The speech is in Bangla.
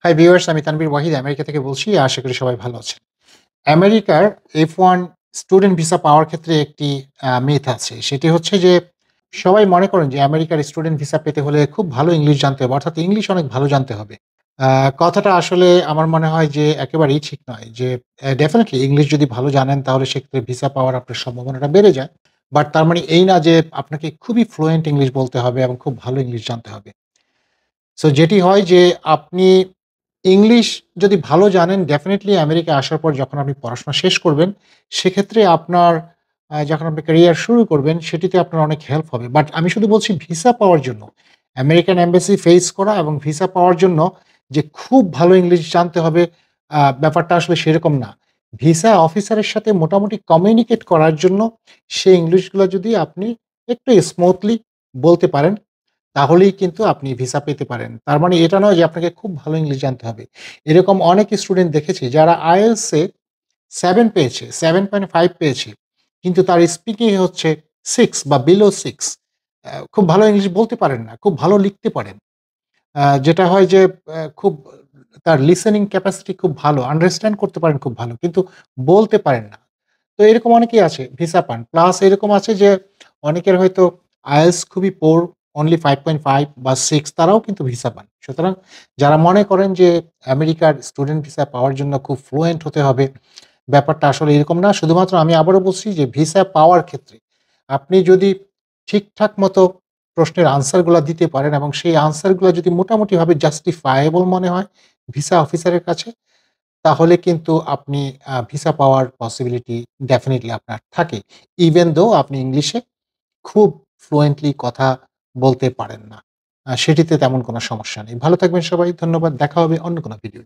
হাই ভিউয়ার্স, আমি তানভীর ওয়াহিদ আমেরিকা থেকে বলছি। আশা করি সবাই ভালো আছেন। আমেরিকার F1 স্টুডেন্ট ভিসা পাওয়ার ক্ষেত্রে একটি মিথ আছে। সেটি হচ্ছে যে সবাই মনে করেন যে আমেরিকার স্টুডেন্ট ভিসা পেতে হলে খুব ভালো ইংলিশ জানতে হবে। অর্থাৎ ইংলিশ অনেক ভালো জানতে হবে। আ কথাটা আসলে আমার মনে হয় যে একেবারেই ঠিক নয়। যে ডেফিনিটলি ইংলিশ যদি ভালো জানেন তাহলে সেক্ষেত্রে ভিসা পাওয়ার আপনার সম্ভাবনাটা বেড়ে যায়। বাট তার মানে এই না যে আপনাকে খুবই ফ্লুয়েন্ট ইংলিশ বলতে হবে এবং খুব ভালো ইংলিশ জানতে হবে। সো যেটি হয় যে আপনি ইংলিশ যদি ভালো জানেন ডেফিনিটলি আমেরিকায় আসার পর যখন আপনি পড়াশোনা শেষ করবেন, সেক্ষেত্রে আপনার যখন আপনি ক্যারিয়ার শুরু করবেন সেটিতে আপনার অনেক হেল্প হবে। বাট আমি শুধু বলছি ভিসা পাওয়ার জন্য, আমেরিকান এম্বাসি ফেস করা এবং ভিসা পাওয়ার জন্য যে খুব ভালো ইংলিশ জানতে হবে ব্যাপারটা আসলে সেরকম না। ভিসা অফিসারের সাথে মোটামুটি কমিউনিকেট করার জন্য সেই ইংলিশগুলা যদি আপনি একটু স্মুথলি বলতে পারেন তাহলেই কিন্তু আপনি ভিসা পেতে পারেন। তার মানে এটা নয় যে আপনাকে খুব ভালো ইংলিশ জানতে হবে। এরকম অনেক স্টুডেন্ট দেখেছি যারা IELTS এ 7 পেয়েছে, 7.5 পেয়েছে। কিন্তু তার স্পিকিং হচ্ছে 6 বা বিলো 6। খুব ভালো ইংলিশ বলতে পারেন না। খুব ভালো লিখতে পারেন। যেটা হয় যে খুব তার লিসেনিং ক্যাপাসিটি খুব ভালো, আন্ডারস্ট্যান্ড করতে পারেন খুব ভালো। কিন্তু বলতে পারেন না। তো এরকম অনেকেই আছে ভিসা পান। প্লাস এরকম আছে যে অনেকের হয়তো IELTS খুবই পোর, অনলি 5.5 বা 6 তারাও কিন্তু ভিসা পান। সুতরাং যারা মনে করেন যে আমেরিকার স্টুডেন্ট ভিসা পাওয়ার জন্য খুব ফ্লুয়েন্ট হতে হবে, ব্যাপারটা আসলে এরকম না। শুধুমাত্র আমি আবারও বলছি যে ভিসা পাওয়ার ক্ষেত্রে আপনি যদি ঠিকঠাক মতো প্রশ্নের আনসার গুলা দিতে পারেন এবং সেই আনসার গুলা যদি মোটামুটিভাবে জাস্টিফায়েবল মনে হয় ভিসা অফিসারের কাছে তাহলে কিন্তু আপনি ভিসা পাওয়ার পসিবিলিটি ডেফিনিটলি আপনার থাকে। ইভেন দো আপনি ইংলিশে খুব ফ্লুয়েন্টলি কথা বলতে পারেন না। সেটিতে তেমন কোনো সমস্যা নেই। ভালো থাকবেন সবাই। ধন্যবাদ। দেখা হবে অন্য কোনো ভিডিও নিয়ে।